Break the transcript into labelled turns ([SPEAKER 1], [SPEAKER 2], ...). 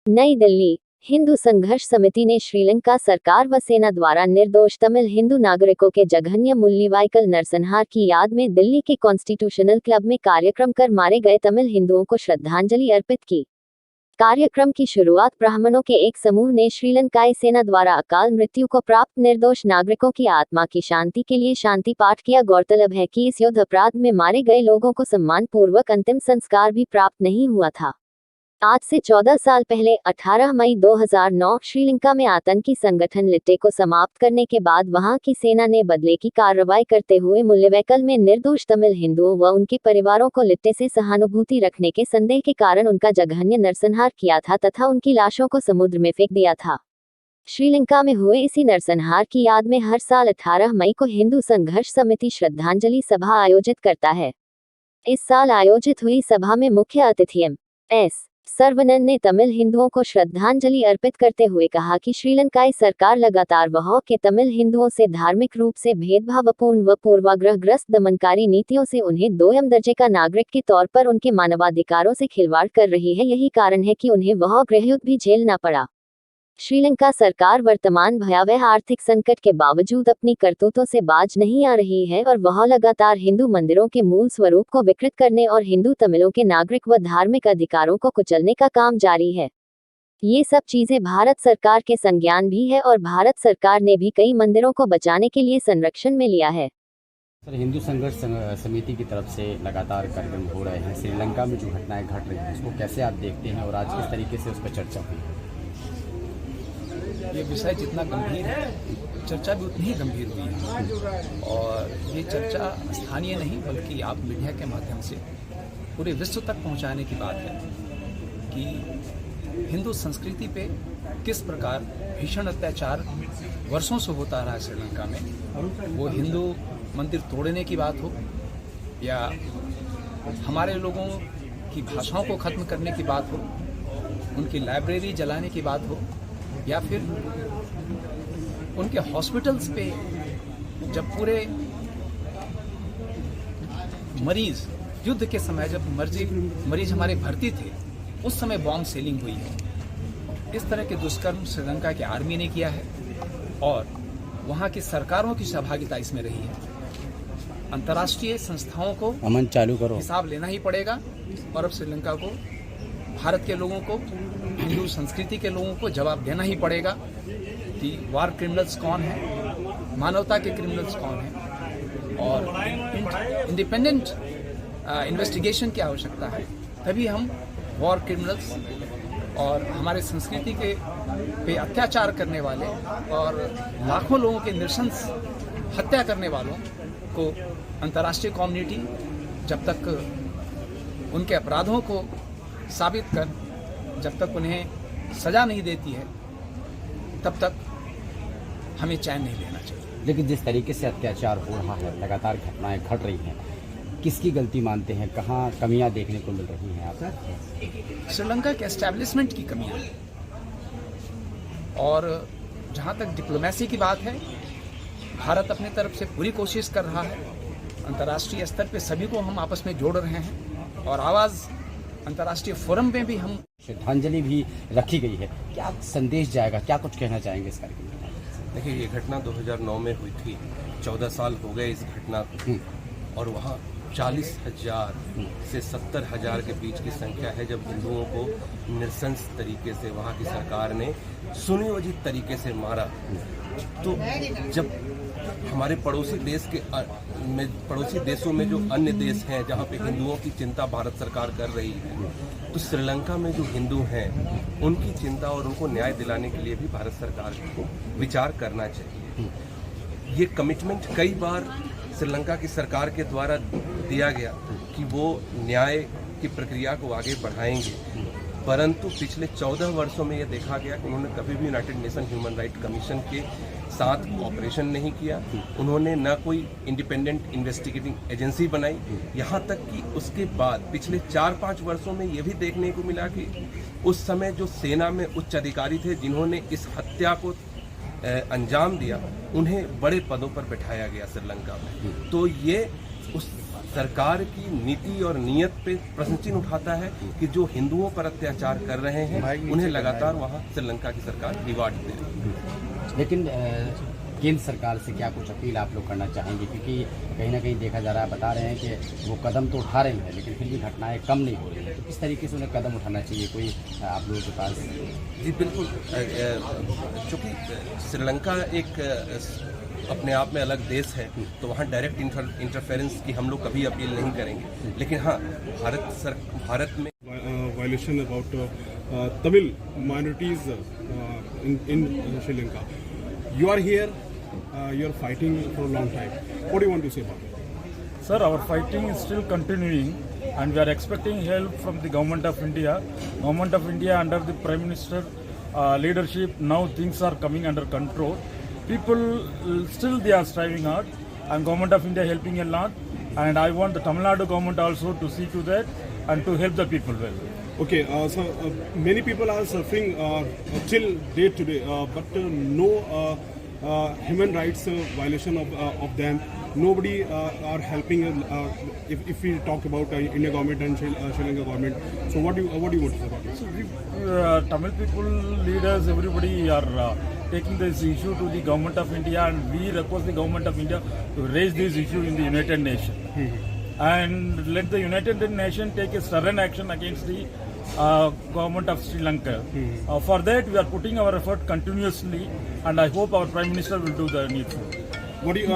[SPEAKER 1] नई दिल्ली। हिंदू संघर्ष समिति ने श्रीलंका सरकार व सेना द्वारा निर्दोष तमिल हिंदू नागरिकों के जघन्य मुल्लिवाइकल नरसंहार की याद में दिल्ली के कॉन्स्टिट्यूशनल क्लब में कार्यक्रम कर मारे गए तमिल हिंदुओं को श्रद्धांजलि अर्पित की। कार्यक्रम की शुरुआत ब्राह्मणों के एक समूह ने श्रीलंकाई सेना द्वारा अकाल मृत्यु को प्राप्त निर्दोष नागरिकों की आत्मा की शांति के लिए शांति पाठ किया। गौरतलब है कि इस युद्ध अपराध में मारे गए लोगों को सम्मान पूर्वक अंतिम संस्कार भी प्राप्त नहीं हुआ था। आज से 14 साल पहले 18 मई 2009 श्रीलंका में आतंकी संगठन लिट्टे को समाप्त करने के बाद वहां की सेना ने बदले की कार्रवाई करते हुए मुल्लिवाइकल में निर्दोष तमिल हिंदुओं व उनके परिवारों को लिट्टे से सहानुभूति रखने के संदेह के कारण उनका जघन्य नरसंहार किया था तथा उनकी लाशों को समुद्र में फेंक दिया था। श्रीलंका में हुए इसी नरसंहार की याद में हर साल 18 मई को हिंदू संघर्ष समिति श्रद्धांजलि सभा आयोजित करता है। इस साल आयोजित हुई सभा में मुख्य अतिथि एम.एस. सर्वनन ने तमिल हिंदुओं को श्रद्धांजलि अर्पित करते हुए कहा कि श्रीलंकाई सरकार लगातार वहां के तमिल हिंदुओं से धार्मिक रूप से भेदभावपूर्ण व पूर्वाग्रहग्रस्त दमनकारी नीतियों से उन्हें दोयम दर्जे का नागरिक के तौर पर उनके मानवाधिकारों से खिलवाड़ कर रही है। यही कारण है कि उन्हें वह गृहयुद्ध भी झेलना पड़ा। श्रीलंका सरकार वर्तमान भयावह आर्थिक संकट के बावजूद अपनी करतूतों से बाज नहीं आ रही है और वह लगातार हिंदू मंदिरों के मूल स्वरूप को विकृत करने और हिंदू तमिलों के नागरिक व धार्मिक अधिकारों को कुचलने का काम जारी है। ये सब चीजें भारत सरकार के संज्ञान भी है और भारत सरकार ने भी कई मंदिरों को बचाने के लिए संरक्षण में लिया है।
[SPEAKER 2] सर, हिंदू संघर्ष समिति की तरफ से लगातार कार्यक्रम हो रहे हैं। श्रीलंका में जो घटनाएं घट रही हैं उसको कैसे आप देखते हैं और आज किस तरीके से उस पर चर्चा हुई है?
[SPEAKER 3] ये विषय जितना गंभीर है, चर्चा भी उतनी ही गंभीर हुई है और ये चर्चा स्थानीय नहीं बल्कि आप मीडिया के माध्यम से पूरे विश्व तक पहुंचाने की बात है कि हिंदू संस्कृति पे किस प्रकार भीषण अत्याचार वर्षों से होता रहा है श्रीलंका में। वो हिंदू मंदिर तोड़ने की बात हो या हमारे लोगों की भाषाओं को खत्म करने की बात हो, उनकी लाइब्रेरी जलाने की बात हो या फिर उनके हॉस्पिटल्स पे जब पूरे मरीज युद्ध के समय जब मरीज हमारे भर्ती थे उस समय बॉम्ब सेलिंग हुई है। इस तरह के दुष्कर्म श्रीलंका की आर्मी ने किया है और वहां की सरकारों की सहभागिता इसमें रही है। अंतर्राष्ट्रीय संस्थाओं को
[SPEAKER 2] अमन चालू करो,
[SPEAKER 3] हिसाब लेना ही पड़ेगा और अब श्रीलंका को, भारत के लोगों को, हिंदू संस्कृति के लोगों को जवाब देना ही पड़ेगा कि वार क्रिमिनल्स कौन है, मानवता के क्रिमिनल्स कौन है और इंडिपेंडेंट इन्वेस्टिगेशन की आवश्यकता है। तभी हम वॉर क्रिमिनल्स और हमारे संस्कृति के पे अत्याचार करने वाले और लाखों लोगों के नृशंस हत्या करने वालों को अंतर्राष्ट्रीय कम्युनिटी जब तक उनके अपराधों को साबित कर, जब तक उन्हें सजा नहीं देती है तब तक हमें चैन नहीं लेना चाहिए।
[SPEAKER 2] लेकिन जिस तरीके से अत्याचार हो रहा है, लगातार घटनाएं घट रही हैं, किसकी गलती मानते हैं? कहाँ कमियां देखने को मिल रही हैं आप?
[SPEAKER 3] श्रीलंका के एस्टैब्लिशमेंट की कमियां हैं और जहां तक डिप्लोमेसी की बात है, भारत अपनी तरफ से पूरी कोशिश कर रहा है। अंतर्राष्ट्रीय स्तर पे सभी को हम आपस में जोड़ रहे हैं और आवाज़ अंतर्राष्ट्रीय फोरम में भी हम
[SPEAKER 2] श्रद्धांजलि भी रखी गई है। क्या संदेश जाएगा, क्या कुछ कहना चाहेंगे इस कार्यक्रम में?
[SPEAKER 4] देखिए, ये घटना 2009 में हुई थी। 14 साल हो गए इस घटना को और वहाँ 40,000 से 70,000 के बीच की संख्या है जब हिंदुओं को नृशंस तरीके से वहाँ की सरकार ने सुनियोजित तरीके से मारा। तो जब हमारे पड़ोसी देशों में जो अन्य देश हैं जहाँ पे हिंदुओं की चिंता भारत सरकार कर रही है, तो श्रीलंका में जो हिंदू हैं उनकी चिंता और उनको न्याय दिलाने के लिए भी भारत सरकार को विचार करना चाहिए। ये कमिटमेंट कई बार श्रीलंका की सरकार के द्वारा दिया गया कि वो न्याय की प्रक्रिया को आगे बढ़ाएंगे, परंतु पिछले 14 वर्षों में ये देखा गया कि उन्होंने कभी भी United nation human right commission के साथ ऑपरेशन नहीं किया। उन्होंने न कोई इंडिपेंडेंट इन्वेस्टिगेटिंग एजेंसी बनाई। यहाँ तक कि उसके बाद पिछले 4-5 वर्षों में ये भी देखने को मिला कि उस समय जो सेना में उच्च अधिकारी थे जिन्होंने इस हत्या को अंजाम दिया, उन्हें बड़े पदों पर बैठाया गया श्रीलंका में। तो ये उस सरकार की नीति और नियत पे प्रश्न चिन्ह उठाता है कि जो हिंदुओं पर अत्याचार कर रहे हैं उन्हें लगातार वहाँ श्रीलंका की सरकार रिवार्ड दे रही है।
[SPEAKER 2] लेकिन केंद्र सरकार से क्या कुछ अपील आप लोग करना चाहेंगे, क्योंकि कहीं ना कहीं देखा जा रहा है, बता रहे हैं कि वो कदम तो उठा रहे हैं लेकिन फिर भी घटनाएं कम नहीं हो रही है, तो किस तरीके से उन्हें कदम उठाना चाहिए, कोई आप लोगों के पास?
[SPEAKER 4] जी बिल्कुल, चूँकि श्रीलंका एक अपने आप में अलग देश है तो वहाँ डायरेक्ट इंटरफेरेंस की हम लोग कभी अपील नहीं करेंगे, लेकिन हाँ भारत में
[SPEAKER 5] violation about Tamil minorities in Sri Lanka. You are here, you are fighting for a long time. What do you want to say about it?
[SPEAKER 6] Sir, our fighting is still continuing and we are expecting help from the Government of India. Government of India under the Prime Minister leadership, now things are coming under control. People still they are striving hard and Government of India helping a lot, and I want the Tamil Nadu government also to see to that and to help the people well.
[SPEAKER 5] Okay, so many people are suffering till date today, but no human rights violation of them. Nobody are helping. If we talk about India government and Sri Lanka government, so what do you want to say about it?
[SPEAKER 6] So we, Tamil people, leaders, everybody are taking this issue to the Government of India, and we request the Government of India to raise this issue in the United Nations. And let the United Nations take a stern action against the government of Sri Lanka. For that, we are putting our effort continuously, and I hope our Prime Minister will do the needful.
[SPEAKER 5] What do you